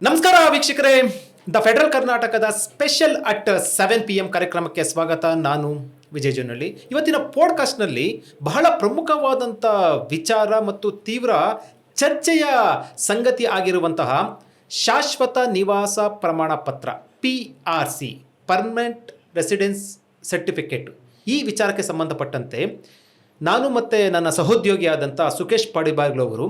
ನಮಸ್ಕಾರ ವೀಕ್ಷಕರೇ, the federal ಕರ್ನಾಟಕದ ಸ್ಪೆಷಲ್ ಅಟ್ 7 PM ಕಾರ್ಯಕ್ರಮಕ್ಕೆ ಸ್ವಾಗತ. ನಾನು ವಿಜಯ್ ಜನಹಳ್ಳಿ. ಇವತ್ತಿನ ಪಾಡ್ಕಾಸ್ಟ್ನಲ್ಲಿ ಬಹಳ ಪ್ರಮುಖವಾದಂಥ ವಿಚಾರ ಮತ್ತು ತೀವ್ರ ಚರ್ಚೆಯ ಸಂಗತಿ ಆಗಿರುವಂತಹ ಶಾಶ್ವತ ನಿವಾಸ ಪ್ರಮಾಣ ಪತ್ರ PRC, ಪರ್ಮನೆಂಟ್ ರೆಸಿಡೆನ್ಸ್ ಸರ್ಟಿಫಿಕೇಟ್, ಈ ವಿಚಾರಕ್ಕೆ ಸಂಬಂಧಪಟ್ಟಂತೆ ನಾನು ಮತ್ತು ನನ್ನ ಸಹೋದ್ಯೋಗಿಯಾದಂಥ ಸುಖೇಶ್ ಪಾಡಿಬಾಗ್ಲವರು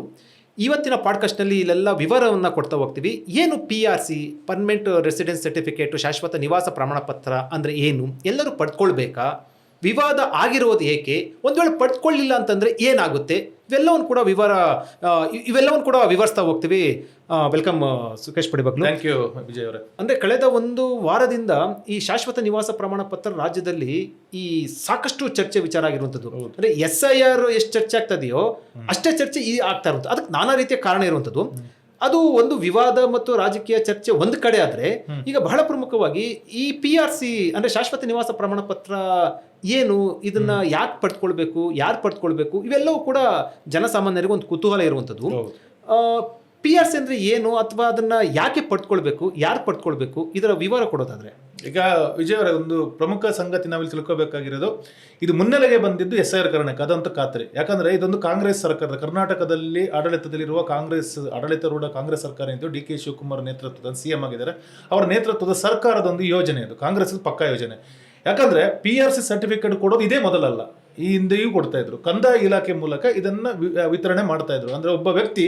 ಇವತ್ತಿನ ಪಾಡ್ಕಾಸ್ಟ್ನಲ್ಲಿ ಇಲ್ಲೆಲ್ಲ ವಿವರವನ್ನು ಕೊಡ್ತಾ ಹೋಗ್ತೀವಿ. ಏನು PRC, ಪರ್ಮನೆಂಟ್ ರೆಸಿಡೆನ್ಸ್ ಸರ್ಟಿಫಿಕೇಟು, ಶಾಶ್ವತ ನಿವಾಸ ಪ್ರಮಾಣ ಪತ್ರ ಅಂದರೆ ಏನು, ಎಲ್ಲರೂ ಪಡ್ಕೊಳ್ಬೇಕಾ, ವಿವಾದ ಆಗಿರೋದು ಏಕೆ, ಒಂದು ವೇಳೆ ಪಡ್ಕೊಳ್ಳಿಲ್ಲ ಅಂತಂದರೆ ಏನಾಗುತ್ತೆ, ಇವೆಲ್ಲವನ್ನು ಕೂಡ ವಿವರಿಸ್ತಾ ಹೋಗ್ತೀವಿ. Welcome Sukhesh Padibaglu. Thank you Vijay ಅವರೇ. ಅಂದರೆ ಕಳೆದ ಒಂದು ವಾರದಿಂದ ಈ ಶಾಶ್ವತ ನಿವಾಸ ಪ್ರಮಾಣ ಪತ್ರ ರಾಜ್ಯದಲ್ಲಿ ಈ ಸಾಕಷ್ಟು ಚರ್ಚೆ ವಿಚಾರ ಆಗಿರುವಂಥದ್ದು. ಅಂದರೆ SIR ಎಷ್ಟು ಚರ್ಚೆ ಆಗ್ತದೆಯೋ ಅಷ್ಟೇ ಚರ್ಚೆ ಈ ಆಗ್ತಾ ಇರುವಂಥದ್ದು. ಅದಕ್ಕೆ ನಾನಾ ರೀತಿಯ ಕಾರಣ ಇರುವಂಥದ್ದು. ಅದು ಒಂದು ವಿವಾದ ಮತ್ತು ರಾಜಕೀಯ ಚರ್ಚೆ ಒಂದು ಕಡೆ ಆದರೆ, ಈಗ ಬಹಳ ಪ್ರಮುಖವಾಗಿ ಈ PRC ಅಂದರೆ ಶಾಶ್ವತ ನಿವಾಸ ಪ್ರಮಾಣ ಪತ್ರ ಏನು, ಇದನ್ನ ಯಾಕೆ ಪಡ್ಕೊಳ್ಬೇಕು, ಯಾರು ಪಡ್ಕೊಳ್ಬೇಕು, ಇವೆಲ್ಲವೂ ಕೂಡ ಜನಸಾಮಾನ್ಯರಿಗೆ ಒಂದು ಕುತೂಹಲ ಇರುವಂಥದ್ದು. PRC ಅಂದರೆ ಏನು, ಅಥವಾ ಅದನ್ನ ಯಾಕೆ ಪಡ್ಕೊಳ್ಬೇಕು, ಯಾರು ಪಡ್ಕೊಳ್ಬೇಕು, ಇದರ ವಿವರ ಕೊಡೋದಾದ್ರೆ. ಈಗ ವಿಜಯ್ ಅವರ ಒಂದು ಪ್ರಮುಖ ಸಂಗತಿ ನಾವಿಲ್ಲಿ ತಿಳ್ಕೋಬೇಕಾಗಿರೋದು, ಇದು ಮುನ್ನೆಲೆಗೆ ಬಂದಿದ್ದು SIR ಕಾರಣಕ್ಕೆ, ಅದಂತೂ ಖಾತ್ರಿ. ಯಾಕಂದ್ರೆ ಇದೊಂದು ಕಾಂಗ್ರೆಸ್ ಸರ್ಕಾರದ, ಕರ್ನಾಟಕದಲ್ಲಿ ಆಡಳಿತದಲ್ಲಿರುವ ಆಡಳಿತಾರೂಢ ಕಾಂಗ್ರೆಸ್ ಸರ್ಕಾರ ಇದ್ದು DK ಶಿವಕುಮಾರ್ ನೇತೃತ್ವದ CM ಆಗಿದ್ದಾರೆ. ಅವರ ನೇತೃತ್ವದ ಸರ್ಕಾರದ ಒಂದು ಯೋಜನೆ, ಅದು ಕಾಂಗ್ರೆಸ್ ಪಕ್ಕಾ ಯೋಜನೆ. ಯಾಕಂದ್ರೆ PRC ಸರ್ಟಿಫಿಕೇಟ್ ಕೊಡೋದು ಇದೇ ಮೊದಲಲ್ಲ, ಈ ಹಿಂದೆಯೂ ಕೊಡ್ತಾ ಇದ್ರು. ಕಂದಾಯ ಇಲಾಖೆ ಮೂಲಕ ಇದನ್ನ ವಿತರಣೆ ಮಾಡ್ತಾ ಇದ್ರು. ಅಂದ್ರೆ ಒಬ್ಬ ವ್ಯಕ್ತಿ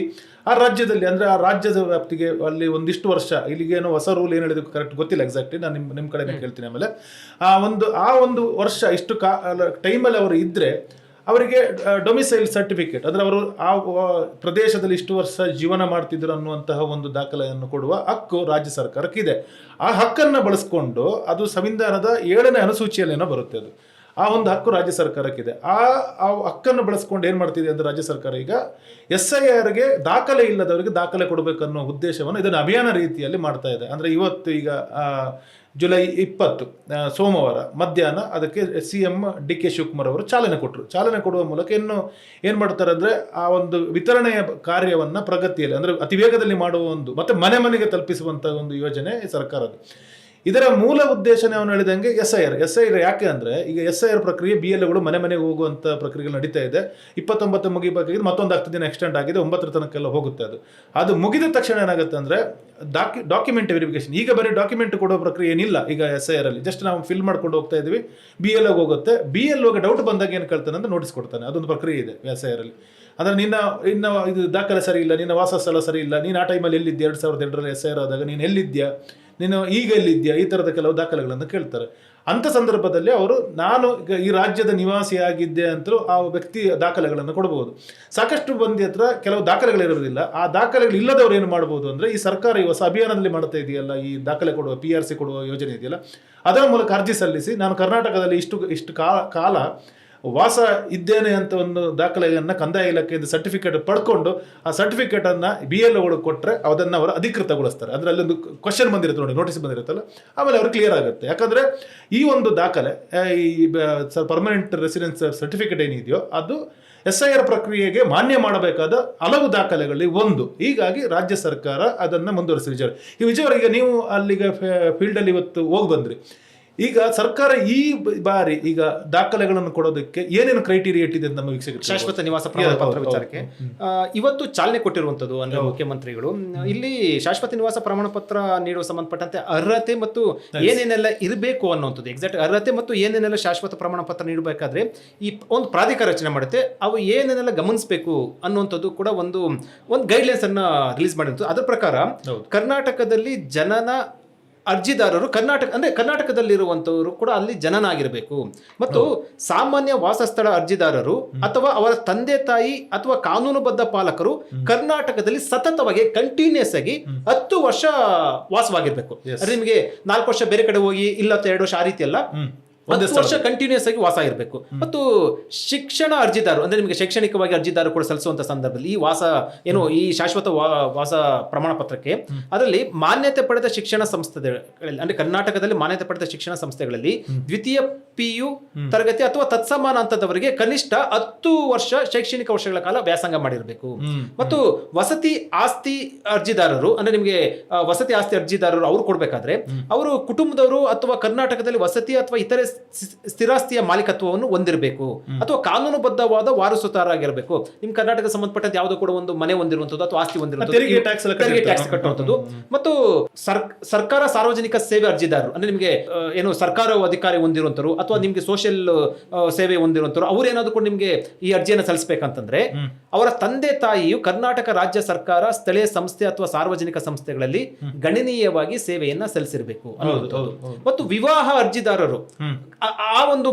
ಆ ರಾಜ್ಯದಲ್ಲಿ, ಅಂದ್ರೆ ಆ ರಾಜ್ಯದ ವ್ಯಾಪ್ತಿಗೆ ಅಲ್ಲಿ ಒಂದಿಷ್ಟು ವರ್ಷ, ಇಲ್ಲಿಗೇನೋ ಹೊಸ ರೂಲ್ ಏನು ಹೇಳಿದ್ರು ಕರೆಕ್ಟ್ ಗೊತ್ತಿಲ್ಲ ಎಕ್ಸಾಕ್ಟ್ಲಿ, ನಾನು ನಿಮ್ಮ ಕಡೆನೇ ಕೇಳ್ತೀನಿ. ಆಮೇಲೆ ಆ ಒಂದು ವರ್ಷ ಇಷ್ಟು ಟೈಮಲ್ಲಿ ಅವರು ಇದ್ರೆ ಅವರಿಗೆ ಡೊಮಿಸೈಲ್ ಸರ್ಟಿಫಿಕೇಟ್, ಅಂದ್ರೆ ಅವರು ಆ ಪ್ರದೇಶದಲ್ಲಿ ಇಷ್ಟು ವರ್ಷ ಜೀವನ ಮಾಡ್ತಿದ್ರು ಅನ್ನುವಂತಹ ಒಂದು ದಾಖಲೆಯನ್ನು ಕೊಡುವ ಹಕ್ಕು ರಾಜ್ಯ ಸರ್ಕಾರಕ್ಕಿದೆ. ಆ ಹಕ್ಕನ್ನು ಬಳಸ್ಕೊಂಡು, ಅದು ಸಂವಿಧಾನದ 7ನೇ ಅನುಸೂಚಿಯಲ್ಲೇನೋ ಬರುತ್ತೆ, ಅದು ಆ ಒಂದು ಹಕ್ಕು ರಾಜ್ಯ ಸರ್ಕಾರಕ್ಕಿದೆ. ಆ ಹಕ್ಕನ್ನು ಬಳಸ್ಕೊಂಡು ಏನು ಮಾಡ್ತಿದೆ ಅಂದರೆ ರಾಜ್ಯ ಸರ್ಕಾರ ಈಗ SIRಗೆ ದಾಖಲೆ ಇಲ್ಲದವರಿಗೆ ದಾಖಲೆ ಕೊಡಬೇಕನ್ನೋ ಉದ್ದೇಶವನ್ನು ಇದನ್ನು ಅಭಿಯಾನ ರೀತಿಯಲ್ಲಿ ಮಾಡ್ತಾ ಇದೆ. ಅಂದರೆ ಇವತ್ತು ಈಗ ಜುಲೈ 20 ಸೋಮವಾರ ಮಧ್ಯಾಹ್ನ ಅದಕ್ಕೆ CM DK ಶಿವಕುಮಾರ್ ಅವರು ಚಾಲನೆ ಕೊಟ್ಟರು. ಚಾಲನೆ ಕೊಡುವ ಮೂಲಕ ಏನು ಮಾಡ್ತಾರೆ ಅಂದರೆ ಆ ಒಂದು ವಿತರಣೆಯ ಕಾರ್ಯವನ್ನು ಪ್ರಗತಿಯಲ್ಲಿ, ಅಂದರೆ ಅತಿ ವೇಗದಲ್ಲಿ ಮಾಡುವ ಒಂದು, ಮತ್ತೆ ಮನೆ ಮನೆಗೆ ತಲುಪಿಸುವಂಥ ಒಂದು ಯೋಜನೆ ಸರ್ಕಾರದ್ದು. ಇದರ ಮೂಲ ಉದ್ದೇಶನೇ ಅವನು ಹೇಳಿದಂಗೆ SIR ಯಾಕೆ ಅಂದರೆ, ಈಗ SIR ಪ್ರಕ್ರಿಯೆ BLOಗಳು ಮನೆ ಮನೆಗೆ ಹೋಗುವಂಥ ಪ್ರಕ್ರಿಯೆಗಳು ನಡೀತಾ ಇದೆ. 29 ಮುಗಿಬೇಕಾಗಿದೆ, ಮತ್ತೊಂದು 10 ದಿನ ಎಕ್ಸ್ಟೆಂಡ್ ಆಗಿದೆ, 9 ತನಕೆಲ್ಲ ಹೋಗುತ್ತೆ. ಅದು ಮುಗಿದ ತಕ್ಷಣ ಏನಾಗುತ್ತೆ ಅಂದರೆ ಡಾಕ್ಯುಮೆಂಟ್ ವೆರಿಫಿಕೇಶನ್. ಈಗ ಬರೀ ಡಾಕ್ಯುಮೆಂಟ್ ಕೊಡೋ ಪ್ರಕ್ರಿಯೆ ಏನಿಲ್ಲ ಈಗ SIR ಅಲ್ಲಿ. ಜಸ್ಟ್ ನಾವು ಫಿಲ್ ಮಾಡ್ಕೊಂಡು ಹೋಗ್ತಾ ಇದ್ವಿ, BLOಗೆ ಹೋಗುತ್ತೆ. BLOಗೆ ಡೌಟ್ ಬಂದಾಗ ಏನು ಕೇಳ್ತಾನೆ ಅಂದರೆ ನೋಟಿಸ್ ಕೊಡ್ತಾನೆ. ಅದೊಂದು ಪ್ರಕ್ರಿಯೆ ಇದೆ SIR ಅಲ್ಲಿ. ಅಂದರೆ ಇನ್ನು ಇದು ದಾಖಲೆ ಸರಿ ಇಲ್ಲ, ನಿನ್ನ ವಾಸ ಸ್ಥಳ ಸರಿ ಇಲ್ಲ, ನೀನು ಆ ಟೈಮಲ್ಲಿ ಎಲ್ಲಿದ್ದೆ 2002ರಲ್ಲಿ SIR ಆದಾಗ ನೀನು ಎಲ್ಲಿದ್ಯಾ, ನೀನು ಈಗ ಎಲ್ಲಿದ್ಯಾ, ಈ ಥರದ ಕೆಲವು ದಾಖಲೆಗಳನ್ನು ಕೇಳ್ತಾರೆ. ಅಂಥ ಸಂದರ್ಭದಲ್ಲಿ ಅವರು ನಾನು ಈಗ ಈ ರಾಜ್ಯದ ನಿವಾಸಿಯಾಗಿದ್ದೆ ಅಂತಲೂ ಆ ವ್ಯಕ್ತಿ ದಾಖಲೆಗಳನ್ನು ಕೊಡಬಹುದು. ಸಾಕಷ್ಟು ಮಂದಿ ಹತ್ರ ಕೆಲವು ದಾಖಲೆಗಳಿರೋದಿಲ್ಲ. ಆ ದಾಖಲೆಗಳು ಇಲ್ಲದವ್ರು ಏನು ಮಾಡ್ಬೋದು ಅಂದರೆ, ಈ ಸರ್ಕಾರ ಈ ಹೊಸ ಅಭಿಯಾನದಲ್ಲಿ ಮಾಡ್ತಾ ಇದೆಯಲ್ಲ, ಈ ದಾಖಲೆ ಕೊಡುವ PRC ಕೊಡುವ ಯೋಜನೆ ಇದೆಯಲ್ಲ, ಅದರ ಮೂಲಕ ಅರ್ಜಿ ಸಲ್ಲಿಸಿ ನಾನು ಕರ್ನಾಟಕದಲ್ಲಿ ಇಷ್ಟು ಕಾಲ ವಾಸ ಇದ್ದೇನೆ ಅಂತ ಒಂದು ದಾಖಲೆಯನ್ನು ಕಂದಾಯ ಇಲಾಖೆಯಿಂದ ಸರ್ಟಿಫಿಕೇಟ್ ಪಡ್ಕೊಂಡು ಆ ಸರ್ಟಿಫಿಕೇಟನ್ನು BLOಗಳು ಕೊಟ್ಟರೆ ಅದನ್ನು ಅವರು ಅಧಿಕೃತಗೊಳಿಸ್ತಾರೆ. ಅಂದರೆ ಅಲ್ಲೊಂದು ಕ್ವಶನ್ ಬಂದಿರುತ್ತೆ ನೋಡಿ, ನೋಟಿಸ್ ಬಂದಿರುತ್ತಲ್ಲ, ಆಮೇಲೆ ಅವರು ಕ್ಲಿಯರ್ ಆಗುತ್ತೆ. ಯಾಕಂದರೆ ಈ ಒಂದು ದಾಖಲೆ, ಈ ಪರ್ಮನೆಂಟ್ ರೆಸಿಡೆನ್ಸ್ ಸರ್ಟಿಫಿಕೇಟ್ ಏನಿದೆಯೋ ಅದು SIR ಪ್ರಕ್ರಿಯೆಗೆ ಮಾನ್ಯ ಮಾಡಬೇಕಾದ ಹಲವು ದಾಖಲೆಗಳಲ್ಲಿ ಒಂದು. ಹೀಗಾಗಿ ರಾಜ್ಯ ಸರ್ಕಾರ ಅದನ್ನು ಮುಂದುವರಿಸಿದ ವಿಚಾರ. ಈ ವಿಚಾರ ಈಗ ನೀವು ಅಲ್ಲಿಗೆ ಫೀಲ್ಡಲ್ಲಿ ಇವತ್ತು ಹೋಗಿ ಬಂದ್ರಿ. ಈಗ ಸರ್ಕಾರ ಈ ಬಾರಿ ಈಗ ದಾಖಲೆಗಳನ್ನು ಕೊಡೋದಕ್ಕೆ ಏನೇನು ಕ್ರೈಟೀರಿಯಾ ಇಟ್ಟಿದೆ ಅಂತ ನಮ್ಮ ವೀಕ್ಷಕರು, ಶಾಶ್ವತ ನಿವಾಸ ಪ್ರಮಾಣ ಪತ್ರ ವಿಚಾರಕ್ಕೆ ಇವತ್ತು ಚಾಲನೆ ಕೊಟ್ಟಿರುವಂಥದ್ದು ಅಂದರೆ ಮುಖ್ಯಮಂತ್ರಿಗಳು ಇಲ್ಲಿ ಶಾಶ್ವತ ನಿವಾಸ ಪ್ರಮಾಣ ಪತ್ರ ನೀಡುವ ಸಂಬಂಧಪಟ್ಟಂತೆ ಅರ್ಹತೆ ಮತ್ತು ಏನೇನೆಲ್ಲ ಇರಬೇಕು ಅನ್ನುವಂಥದ್ದು, ಎಕ್ಸಾಕ್ಟ್ ಅರ್ಹತೆ ಮತ್ತು ಏನೇನೆಲ್ಲ ಶಾಶ್ವತ ಪ್ರಮಾಣ ಪತ್ರ ನೀಡಬೇಕಾದ್ರೆ ಈ ಒಂದು ಪ್ರಾಧಿಕಾರ ರಚನೆ ಮಾಡುತ್ತೆ, ಅವು ಏನೇನೆಲ್ಲ ಗಮನಿಸಬೇಕು ಅನ್ನುವಂಥದ್ದು ಕೂಡ ಒಂದು ಗೈಡ್ಲೈನ್ಸ್ ಅನ್ನ ರಿಲೀಸ್ ಮಾಡಿರುತ್ತದೆ. ಅದರ ಪ್ರಕಾರ ಕರ್ನಾಟಕದಲ್ಲಿ ಜನನ ಅರ್ಜಿದಾರರು ಕರ್ನಾಟಕದಲ್ಲಿರುವಂಥವರು ಕೂಡ ಅಲ್ಲಿ ಜನನಾಗಿರಬೇಕು, ಮತ್ತು ಸಾಮಾನ್ಯ ವಾಸಸ್ಥಳ ಅರ್ಜಿದಾರರು ಅಥವಾ ಅವರ ತಂದೆ ತಾಯಿ ಅಥವಾ ಕಾನೂನುಬದ್ಧ ಪಾಲಕರು ಕರ್ನಾಟಕದಲ್ಲಿ ಸತತವಾಗಿ ಕಂಟಿನ್ಯೂಸ್ ಆಗಿ 10 ವರ್ಷ ವಾಸವಾಗಿರ್ಬೇಕು. ಅಂದ್ರೆ ನಿಮಗೆ 4 ವರ್ಷ ಬೇರೆ ಕಡೆ ಹೋಗಿ ಇಲ್ಲ 2 ವರ್ಷ ಆ ರೀತಿ ಅಲ್ಲ, ಒಂದೇ 10 ವರ್ಷ ಕಂಟಿನ್ಯೂಸ್ ಆಗಿ ವಾಸ ಇರಬೇಕು. ಮತ್ತು ಶಿಕ್ಷಣ ಅರ್ಜಿದಾರರು ಅಂದ್ರೆ ನಿಮಗೆ ಶೈಕ್ಷಣಿಕವಾಗಿ ಅರ್ಜಿದಾರರು ಕೂಡ ಸಲ್ಲಿಸುವಂತ ಸಂದರ್ಭದಲ್ಲಿ ಈ ವಾಸ ಈ ಶಾಶ್ವತ ವಾಸ ಪ್ರಮಾಣ ಪತ್ರಕ್ಕೆ ಅದರಲ್ಲಿ ಮಾನ್ಯತೆ ಪಡೆದ ಶಿಕ್ಷಣ ಸಂಸ್ಥೆಗಳಲ್ಲಿ ಅಂದ್ರೆ ಕರ್ನಾಟಕದಲ್ಲಿ ಮಾನ್ಯತೆ ಪಡೆದ ಶಿಕ್ಷಣ ಸಂಸ್ಥೆಗಳಲ್ಲಿ ದ್ವಿತೀಯ PU ತರಗತಿ ಅಥವಾ ತತ್ಸಮಾನ ಹಂತದವರಿಗೆ ಕನಿಷ್ಠ 10 ವರ್ಷ ಶೈಕ್ಷಣಿಕ ವರ್ಷಗಳ ಕಾಲ ವ್ಯಾಸಂಗ ಮಾಡಿರಬೇಕು. ಮತ್ತು ವಸತಿ ಆಸ್ತಿ ಅರ್ಜಿದಾರರು ಅಂದ್ರೆ ನಿಮಗೆ ವಸತಿ ಆಸ್ತಿ ಅರ್ಜಿದಾರರು ಅವ್ರು ಕೊಡ್ಬೇಕಾದ್ರೆ ಅವರು ಕುಟುಂಬದವರು ಅಥವಾ ಕರ್ನಾಟಕದಲ್ಲಿ ವಸತಿ ಅಥವಾ ಇತರೆ ಸ್ಥಿರಾಸ್ತಿಯ ಮಾಲೀಕತ್ವವನ್ನು ಹೊಂದಿರಬೇಕು ಅಥವಾ ಕಾನೂನುಬದ್ಧವಾದ ವಾರಸುದಾರರಾಗಿರಬೇಕು. ನಿಮ್ ಕರ್ನಾಟಕ ಸಂಬಂಧಪಟ್ಟಂತೆ ಯಾವುದೋ ಕೂಡ ಒಂದು ಮನೆ ಹೊಂದಿರುವಂತದ್ದು ಅಥವಾ ಆಸ್ತಿ ಹೊಂದಿರುವಂತದ್ದು, ತೆರಿಗೆ ಟ್ಯಾಕ್ಸ್ ಕಟ್ಟುವಂಥದ್ದು. ಮತ್ತು ಸರ್ಕಾರ ಸಾರ್ವಜನಿಕ ಸೇವೆ ಅರ್ಜಿದಾರರು ಅಂದ್ರೆ ನಿಮಗೆ ಸರ್ಕಾರ ಅಧಿಕಾರಿ ಹೊಂದಿರುವಂತರು ಅಥವಾ ನಿಮ್ಗೆ ಸೋಷಿಯಲ್ ಸೇವೆ ಹೊಂದಿರುವಂತರು ಅವ್ರು ಏನಾದ್ರು ಕೂಡ ನಿಮ್ಗೆ ಈ ಅರ್ಜಿಯನ್ನು ಸಲ್ಲಿಸಬೇಕಂತಂದ್ರೆ ಅವರ ತಂದೆ ತಾಯಿಯು ಕರ್ನಾಟಕ ರಾಜ್ಯ ಸರ್ಕಾರ, ಸ್ಥಳೀಯ ಸಂಸ್ಥೆ ಅಥವಾ ಸಾರ್ವಜನಿಕ ಸಂಸ್ಥೆಗಳಲ್ಲಿ ಗಣನೀಯವಾಗಿ ಸೇವೆಯನ್ನ ಸಲ್ಲಿಸಿರಬೇಕು. ಮತ್ತು ವಿವಾಹ ಅರ್ಜಿದಾರರು ಆ ಒಂದು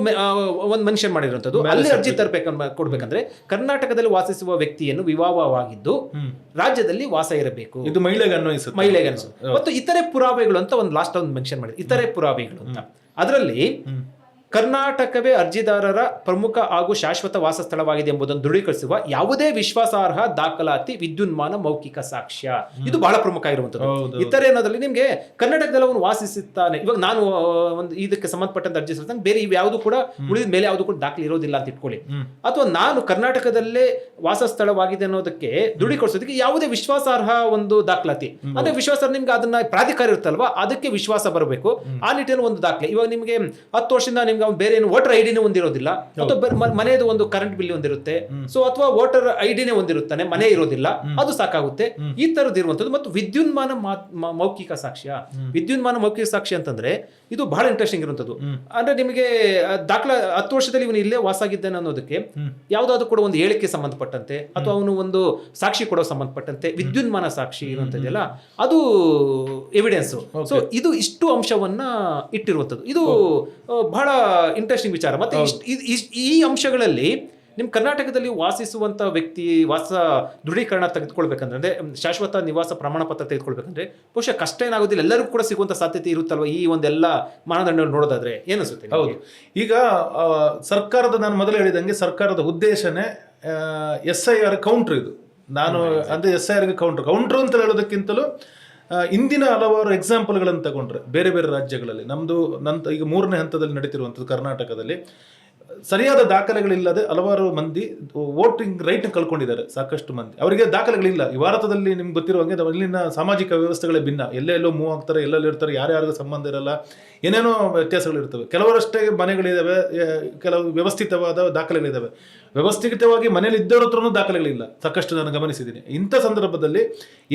ಮೆನ್ಷನ್ ಮಾಡಿರುವಂತದ್ದು ಅಲ್ಲಿ ಅರ್ಜಿ ಕೊಡ್ಬೇಕಂದ್ರೆ ಕರ್ನಾಟಕದಲ್ಲಿ ವಾಸಿಸುವ ವ್ಯಕ್ತಿಯನ್ನು ವಿವಾಹವಾಗಿದ್ದು ರಾಜ್ಯದಲ್ಲಿ ವಾಸ ಇರಬೇಕು. ಇದು ಮಹಿಳೆಗೆ ಅನ್ವಯಿಸುತ್ತೆ. ಮತ್ತು ಇತರೆ ಪುರಾವೆಗಳು ಅಂತ ಒಂದು ಲಾಸ್ಟ್ ಒಂದು ಮೆನ್ಷನ್ ಮಾಡಿದೆ, ಇತರೆ ಪುರಾವೆಗಳು ಅಂತ. ಅದರಲ್ಲಿ ಕರ್ನಾಟಕವೇ ಅರ್ಜಿದಾರರ ಪ್ರಮುಖ ಹಾಗೂ ಶಾಶ್ವತ ವಾಸ ಸ್ಥಳವಾಗಿದೆ ಎಂಬುದನ್ನು ದೃಢೀಕರಿಸುವ ಯಾವುದೇ ವಿಶ್ವಾಸಾರ್ಹ ದಾಖಲಾತಿ, ವಿದ್ಯುನ್ಮಾನ, ಮೌಖಿಕ ಸಾಕ್ಷ್ಯ, ಇದು ಬಹಳ ಪ್ರಮುಖ ಇರುವಂತದ್ದು. ಇತರ ಏನೋದ್ರಲ್ಲಿ ನಿಮ್ಗೆ ಕರ್ನಾಟಕದಲ್ಲಿ ಅವನು ವಾಸಿಸುತ್ತಾನೆ, ಇವಾಗ ನಾನು ಒಂದು ಇದಕ್ಕೆ ಸಂಬಂಧಪಟ್ಟಂತ ಅರ್ಜಿ ಸಲ್ಲಿಸ್ತಾನೆ, ಬೇರೆ ಯಾವುದು ಕೂಡ ಉಳಿದ ಮೇಲೆ ಯಾವುದು ಕೂಡ ದಾಖಲೆ ಇರೋದಿಲ್ಲ ಅಂತ ಇಟ್ಕೊಳ್ಳಿ. ಅಥವಾ ನಾನು ಕರ್ನಾಟಕದಲ್ಲೇ ವಾಸ ಸ್ಥಳವಾಗಿದೆ ಅನ್ನೋದಕ್ಕೆ ದೃಢೀಕರಿಸೋದಕ್ಕೆ ಯಾವುದೇ ವಿಶ್ವಾಸಾರ್ಹ ಒಂದು ದಾಖಲಾತಿ ಅಂದ್ರೆ ವಿಶ್ವಾಸ ನಿಮ್ಗೆ ಅದನ್ನ ಪ್ರಾಧಿಕಾರ ಇರುತ್ತಲ್ವಾ ಅದಕ್ಕೆ ವಿಶ್ವಾಸ ಬರಬೇಕು. ಆ ನಿಟ್ಟಿನಲ್ಲಿ ಒಂದು ದಾಖಲೆ. ಇವಾಗ ನಿಮ್ಗೆ 10 ವರ್ಷದಿಂದ ನಿಮ್ಗೆ ಬೇರೆ ಏನು ವೋಟರ್ ಐಡಿನೇ ಹೊಂದಿರೋದಿಲ್ಲ ಅಥವಾ ಮನೆಯದು ಒಂದು ಕರೆಂಟ್ ಬಿಲ್ ಹೊಂದಿರುತ್ತೆ, ಸೊ ಅಥವಾ ವೋಟರ್ ಐಡಿನೇ ಹೊಂದಿರುತ್ತಾನೆ, ಮನೆ ಇರೋದಿಲ್ಲ, ಅದು ಸಾಕಾಗುತ್ತೆ. ಈ ತರದ್ದು ಇರುವಂತದ್ದು. ಮತ್ತು ವಿದ್ಯುನ್ಮಾನ ಮೌಖಿಕ ಸಾಕ್ಷ್ಯ. ವಿದ್ಯುನ್ಮಾನ ಮೌಖಿಕ ಸಾಕ್ಷ್ಯ ಅಂತಂದ್ರೆ ಇದು ಬಹಳ ಇಂಟ್ರೆಸ್ಟಿಂಗ್ ಇರುವಂತದ್ದು. ಅಂದ್ರೆ ನಿಮಗೆ ದಾಖಲಾ 10 ವರ್ಷದಲ್ಲಿ ಇವನು ಇಲ್ಲೇ ವಾಸ ಆಗಿದ್ದಾನೆ ಅನ್ನೋದಕ್ಕೆ ಯಾವ್ದಾದ್ರು ಕೂಡ ಒಂದು ಹೇಳಿಕೆ ಸಂಬಂಧಪಟ್ಟಂತೆ ಅಥವಾ ಅವನು ಒಂದು ಸಾಕ್ಷಿ ಕೊಡೋ ಸಂಬಂಧಪಟ್ಟಂತೆ ವಿದ್ಯುನ್ಮಾನ ಸಾಕ್ಷಿ ಇರುವಂತದ್ದೆಲ್ಲ ಅದು ಎವಿಡೆನ್ಸ್. ಸೊ ಇದು ಇಷ್ಟು ಅಂಶವನ್ನ ಇಟ್ಟಿರುವಂತದ್ದು. ಇದು ಬಹಳ ಇಂಟ್ರೆಸ್ಟಿಂಗ್ ವಿಚಾರ. ಮತ್ತೆ ಈ ಅಂಶಗಳಲ್ಲಿ ನಿಮ್ ಕರ್ನಾಟಕದಲ್ಲಿ ವಾಸಿಸುವಂತ ವ್ಯಕ್ತಿ ವಾಸ ದೃಢೀಕರಣ ತೆಗೆದುಕೊಳ್ಬೇಕಂದ್ರೆ ಅಂದ್ರೆ ಶಾಶ್ವತ ನಿವಾಸ ಪ್ರಮಾಣ ಪತ್ರ ತೆಗೆದುಕೊಳ್ಬೇಕಂದ್ರೆ ಬಹುಶಃ ಕಷ್ಟ ಏನಾಗೋದಿಲ್ಲ, ಎಲ್ಲರಿಗೂ ಕೂಡ ಸಿಗುವಂತ ಸಾಧ್ಯತೆ ಇರುತ್ತಲ್ವ ಈ ಒಂದೆಲ್ಲ ಮಾನದಂಡಗಳು ನೋಡೋದಾದ್ರೆ ಏನಿಸುತ್ತೆ? ಹೌದು. ಈಗ ಸರ್ಕಾರದ, ನಾನು ಮೊದಲು ಹೇಳಿದಂಗೆ ಸರ್ಕಾರದ ಉದ್ದೇಶನೇ SIR ಕೌಂಟರ್. ಇದು ನಾನು ಅಂದ್ರೆ SIR ಕೌಂಟರ್ ಅಂತ ಹೇಳೋದಕ್ಕಿಂತಲೂ ಇಂದಿನ ಹಲವಾರು ಎಕ್ಸಾಂಪಲ್ಗಳನ್ನು ತಗೊಂಡ್ರೆ ಬೇರೆ ಬೇರೆ ರಾಜ್ಯಗಳಲ್ಲಿ, ನಮ್ಮದು ಈಗ 3ನೇ ಹಂತದಲ್ಲಿ ನಡೀತಿರುವಂಥದ್ದು ಕರ್ನಾಟಕದಲ್ಲಿ ಸರಿಯಾದ ದಾಖಲೆಗಳಿಲ್ಲದೆ ಹಲವಾರು ಮಂದಿ ವೋಟಿಂಗ್ ರೈಟ್ ಕಳ್ಕೊಂಡಿದ್ದಾರೆ. ಸಾಕಷ್ಟು ಮಂದಿ ಅವರಿಗೆ ದಾಖಲೆಗಳಿಲ್ಲ. ಈ ಭಾರತದಲ್ಲಿ ನಿಮ್ಗೆ ಗೊತ್ತಿರುವಂಗೆ ಇಲ್ಲಿನ ಸಾಮಾಜಿಕ ವ್ಯವಸ್ಥೆಗಳೇ ಭಿನ್ನ. ಎಲ್ಲೆಲ್ಲೋ ಮೂವ್ ಆಗ್ತಾರೆ, ಎಲ್ಲೆಲ್ಲೋ ಇರ್ತಾರೆ, ಯಾರ್ಯಾರಿಗೂ ಸಂಬಂಧ ಇರಲ್ಲ, ಏನೇನೋ ವ್ಯತ್ಯಾಸಗಳಿರ್ತವೆ. ಕೆಲವರಷ್ಟೇ ಮನೆಗಳಿದ್ದಾವೆ, ಕೆಲವು ವ್ಯವಸ್ಥಿತವಾದ ದಾಖಲೆಗಳಿದ್ದಾವೆ. ವ್ಯವಸ್ಥಿತವಾಗಿ ಮನೇಲಿ ಇದ್ದವ್ರ ಹತ್ರನೂ ದಾಖಲೆಗಳಿಲ್ಲ, ಸಾಕಷ್ಟು ನಾನು ಗಮನಿಸಿದ್ದೀನಿ. ಇಂಥ ಸಂದರ್ಭದಲ್ಲಿ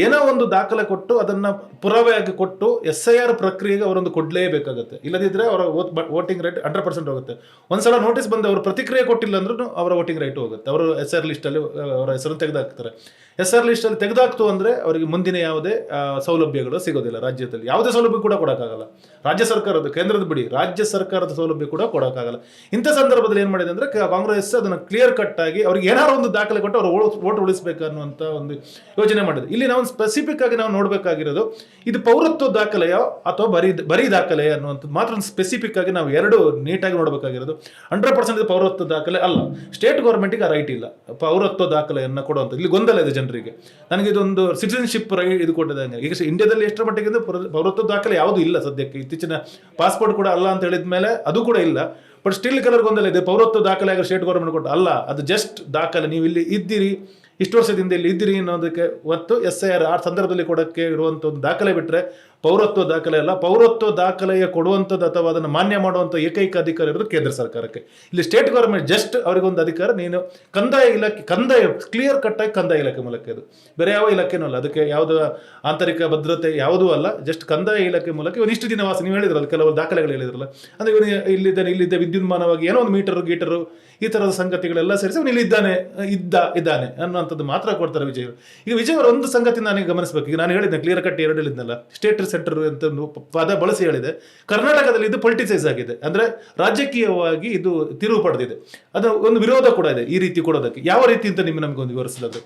ಏನೋ ಒಂದು ದಾಖಲೆ ಕೊಟ್ಟು ಅದನ್ನು ಪುರಾವೆಯಾಗಿ ಕೊಟ್ಟು SIR ಪ್ರಕ್ರಿಯೆಗೆ ಅವರೊಂದು ಕೊಡಲೇಬೇಕಾಗುತ್ತೆ. ಇಲ್ಲದಿದ್ದರೆ ಅವರ ವೋಟಿಂಗ್ ರೈಟ್ 100% ಹೋಗುತ್ತೆ. ಒಂದ್ಸಲ ನೋಟಿಸ್ ಬಂದು ಅವರು ಪ್ರತಿಕ್ರಿಯೆ ಕೊಟ್ಟಿಲ್ಲ ಅಂದ್ರೂ ಅವರ ವೋಟಿಂಗ್ ರೈಟ್ ಹೋಗುತ್ತೆ. ಅವರು SIR ಲಿಸ್ಟಲ್ಲಿ ಅವರ ಹೆಸರನ್ನು ತೆಗೆದುಹಾಕ್ತಾರೆ. SIR ಲಿಸ್ಟಲ್ಲಿ ತೆಗೆದುಹಾಕ್ತು ಅಂದರೆ ಅವರಿಗೆ ಮುಂದಿನ ಯಾವುದೇ ಸೌಲಭ್ಯಗಳು ಸಿಗೋದಿಲ್ಲ. ರಾಜ್ಯದಲ್ಲಿ ಯಾವುದೇ ಸೌಲಭ್ಯ ಕೂಡ ಕೊಡೋಕ್ಕಾಗಲ್ಲ. ರಾಜ್ಯ ಸರ್ಕಾರದ, ಕೇಂದ್ರದ ಬಿಡಿ, ರಾಜ್ಯ ಸರ್ಕಾರದ ಸೌಲಭ್ಯ ಕೂಡ ಕೊಡೋಕ್ಕಾಗಲ್ಲ. ಇಂಥ ಸಂದರ್ಭದಲ್ಲಿ ಏನು ಮಾಡಿದೆ ಅಂದರೆ ಕಾಂಗ್ರೆಸ್ ಅದನ್ನು ಕ್ಲಿಯರ್ ಕಟ್ ಆಗಿ ಅವ್ರಿಗೆ ಏನಾದ್ರು ಒಂದು ದಾಖಲೆ ಕೊಟ್ಟು ಅವರು ವೋಟ್ ಉಳಿಸಬೇಕು ಅನ್ನುವಂಥ ಒಂದು ಯೋಚನೆ ಮಾಡಿದೆ. ಇಲ್ಲಿ ನಾವು ಸ್ಪೆಸಿಫಿಕ್ ಆಗಿ ನಾವು ನೋಡಬೇಕಾಗಿರೋದು ಇದು ಪೌರತ್ವ ದಾಖಲೆಯೋ ಅಥವಾ ಬರೀ ದಾಖಲೆ ಅನ್ನುವಂಥದ್ದು ಮಾತ್ರ ಸ್ಪೆಸಿಫಿಕ್ ಆಗಿ ನಾವು ಎರಡು ನೀಟಾಗಿ ನೋಡಬೇಕಾಗಿರೋದು. 100% ಪೌರತ್ವ ದಾಖಲೆ ಅಲ್ಲ. ಸ್ಟೇಟ್ ಗೌರ್ಮೆಂಟಿಗೆ ಆ ರೈಟ್ ಇಲ್ಲ ಪೌರತ್ವ ದಾಖಲೆಯನ್ನು ಕೊಡುವಂಥ. ಇಲ್ಲಿ ಗೊಂದಲ ಇದೆ ಜನರಿಗೆ. ನನಗೆ ಇದೊಂದು ಸಿಟಿಸನ್ಶಿಪ್ ರೈಟ್ ಇದು ಕೊಟ್ಟಿದ್ದಂಗೆ. ಈಗ ಇಂಡಿಯಾದಲ್ಲಿ ಎಷ್ಟರ ಮಟ್ಟಿಗೆ ಪೌರತ್ವ ದಾಖಲೆ ಯಾವುದೂ ಇಲ್ಲ ಸದ್ಯಕ್ಕೆ. ಇತ್ತೀಚಿನ ಪಾಸ್ಪೋರ್ಟ್ ಕೂಡ ಅಲ್ಲ ಅಂತ ಹೇಳಿದ ಮೇಲೆ ಅದು ಕೂಡ ಇಲ್ಲ. ಬಟ್ ಸ್ಟಿಲ್ ಕೆಲವ್ರಿಗೆ ಗೊಂದಲ ಇದೆ, ಪೌರತ್ವ ದಾಖಲೆ ಆಗ ಸ್ಟೇಟ್ ಗೌರ್ಮೆಂಟ್ ಕೊಟ್ಟು ಅಲ್ಲ, ಅದು ಜಸ್ಟ್ ದಾಖಲೆ. ನೀವು ಇಲ್ಲಿ ಇದ್ದೀರಿ, ಇಷ್ಟು ವರ್ಷದಿಂದ ಇಲ್ಲಿ ಇದ್ದೀರಿ ಅನ್ನೋದಕ್ಕೆ ಮತ್ತು SIR ಆ ಸಂದರ್ಭದಲ್ಲಿ ಕೊಡೋಕ್ಕೆ ಇರುವಂಥ ಒಂದು ದಾಖಲೆ ಬಿಟ್ಟರೆ ಪೌರತ್ವ ದಾಖಲೆ ಅಲ್ಲ. ಪೌರತ್ವ ದಾಖಲೆಯ ಕೊಡುವಂಥದ್ದು ಅಥವಾ ಅದನ್ನು ಮಾನ್ಯ ಮಾಡುವಂಥ ಏಕೈಕ ಅಧಿಕಾರ ಇರೋದು ಕೇಂದ್ರ ಸರ್ಕಾರಕ್ಕೆ. ಇಲ್ಲಿ ಸ್ಟೇಟ್ ಗೌರ್ಮೆಂಟ್ ಜಸ್ಟ್ ಅವರಿಗೊಂದು ಅಧಿಕಾರ, ನೀನು ಕಂದಾಯ ಇಲಾಖೆ, ಕಂದಾಯ ಕ್ಲಿಯರ್ ಕಟ್ಟಾಗಿ ಕಂದಾಯ ಇಲಾಖೆ ಮೂಲಕ, ಇದು ಬೇರೆ ಯಾವ ಇಲಾಖೆನೂ ಅಲ್ಲ, ಅದಕ್ಕೆ ಯಾವುದೋ ಆಂತರಿಕ ಭದ್ರತೆ ಯಾವುದೂ ಅಲ್ಲ, ಜಸ್ಟ್ ಕಂದಾಯ ಇಲಾಖೆ ಮೂಲಕ ಇವನು ಇಷ್ಟು ದಿನ ವಾಸ, ನೀವು ಹೇಳಿದ್ರಲ್ಲ ಕೆಲವು ದಾಖಲೆಗಳು ಹೇಳಿದ್ರಲ್ಲ, ಅಂದರೆ ಇವನು ಇಲ್ಲಿದ್ದ ವಿದ್ಯುನ್ಮಾನವಾಗಿ ಏನೋ ಒಂದು ಗೀಟರು ಈ ಥರದ ಸಂಗತಿಗಳೆಲ್ಲ ಸೇರಿಸಿ ಅವನು ಇದ್ದಾನೆ ಅನ್ನುವಂಥದ್ದು ಮಾತ್ರ ಕೊಡ್ತಾರೆ ವಿಜಯ್. ಈಗ ವಿಜಯ್ ಅವರ ಒಂದು ಸಂಗತಿ ನನಗೆ ಗಮನಿಸಬೇಕು. ಈಗ ನಾನು ಹೇಳಿದ್ದೆ ಕ್ಲಿಯರ್ ಕಟ್ ಎರಡು ಹೇಳಿದ್ನಲ್ಲ, ಸ್ಟೇಟ್ ಸೆಂಟರ್ ಅಂತ ಪದ ಬಳಸಿ ಹೇಳಿದೆ. ಕರ್ನಾಟಕದಲ್ಲಿ ಇದು ಪೊಲಿಟಿಸೈಸ್ ಆಗಿದೆ, ಅಂದ್ರೆ ರಾಜಕೀಯವಾಗಿ ಇದು ತಿರುವು ಪಡೆದಿದೆ. ಅದು ಒಂದು ವಿರೋಧ ಕೂಡ ಇದೆ ಈ ರೀತಿ ಕೊಡೋದಕ್ಕೆ. ಯಾವ ರೀತಿ ಅಂತ ನಮಗೆ ಒಂದು ವಿವರಿಸಿದ್ರೆ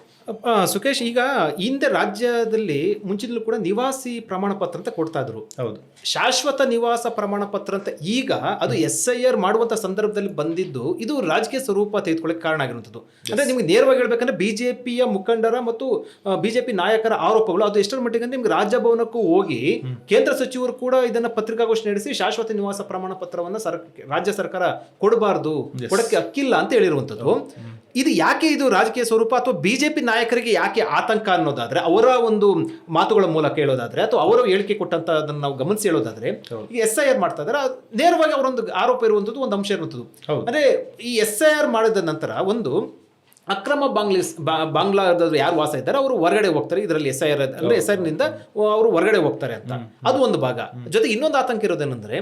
ಸುಖೇಶ್, ಈಗ ಹಿಂದೆ ರಾಜ್ಯದಲ್ಲಿ ಮುಂಚಿನಲ್ಲೂ ಕೂಡ ನಿವಾಸಿ ಪ್ರಮಾಣ ಪತ್ರ ಅಂತ ಕೊಡ್ತಾ ಇದ್ರು. ಹೌದು. ಶಾಶ್ವತ ನಿವಾಸ ಪ್ರಮಾಣ ಪತ್ರ ಅಂತ ಈಗ ಅದು SIR ಮಾಡುವಂತ ಸಂದರ್ಭದಲ್ಲಿ ಬಂದಿದ್ದು ಇದು ರಾಜಕೀಯ ಸ್ವರೂಪ ತೆಗೆದುಕೊಳ್ಳಕ್ಕೆ ಕಾರಣ ಆಗಿರುವಂಥದ್ದು. ಅಂದ್ರೆ ನಿಮ್ಗೆ ನೇರವಾಗಿ ಹೇಳ್ಬೇಕಂದ್ರೆ ಬಿಜೆಪಿಯ ಮುಖಂಡರ ಮತ್ತು ಬಿಜೆಪಿ ನಾಯಕರ ಆರೋಪಗಳು ಅದು ಎಷ್ಟರ ಮಟ್ಟಿಗೆ ಅಂದ್ರೆ ನಿಮ್ಗೆ ರಾಜಭವನಕ್ಕೂ ಹೋಗಿ ಕೇಂದ್ರ ಸಚಿವರು ಕೂಡ ಇದನ್ನ ಪತ್ರಿಕಾಗೋಷ್ಠಿ ನಡೆಸಿ ಶಾಶ್ವತ ನಿವಾಸ ಪ್ರಮಾಣ ಪತ್ರವನ್ನ ರಾಜ್ಯ ಸರ್ಕಾರ ಕೊಡಬಾರ್ದು, ಕೊಡಕ್ಕೆ ಹಕ್ಕಿಲ್ಲ ಅಂತ ಹೇಳಿರುವಂಥದ್ದು. ಇದು ಯಾಕೆ ಇದು ರಾಜಕೀಯ ಸ್ವರೂಪ ಅಥವಾ ಬಿಜೆಪಿ ನಾಯಕರಿಗೆ ಯಾಕೆ ಆತಂಕ ಅನ್ನೋದಾದ್ರೆ, ಅವರ ಒಂದು ಮಾತುಗಳ ಮೂಲಕ ಹೇಳೋದಾದ್ರೆ ಅಥವಾ ಅವರು ಹೇಳಿಕೆ ಕೊಟ್ಟಂತ ಅದನ್ನ ನಾವು ಗಮನಿಸಿ ಹೇಳೋದಾದ್ರೆ, ಈಗ SIR ಮಾಡ್ತಾ ಇದ್ದಾರೆ, ನೇರವಾಗಿ ಅವರೊಂದು ಆರೋಪ ಇರುವಂಥದ್ದು ಒಂದು ಅಂಶ ಇರುವಂಥದ್ದು. ಅಂದ್ರೆ ಈ SIR ಮಾಡಿದ ನಂತರ ಒಂದು ಅಕ್ರಮ ಬಾಂಗ್ಲಾದವರು ಯಾರು ವಾಸ ಇದ್ದಾರೆ ಅವರು ಹೊರಗಡೆ ಹೋಗ್ತಾರೆ. ಇದರಲ್ಲಿ SIR ಅಂದ್ರೆ SIR ನಿಂದ ಅವರು ಹೊರಗಡೆ ಹೋಗ್ತಾರೆ ಅಂತ ಅದು ಒಂದು ಭಾಗ. ಜೊತೆಗೆ ಇನ್ನೊಂದು ಆತಂಕ ಇರೋದೇನೆಂದ್ರೆ,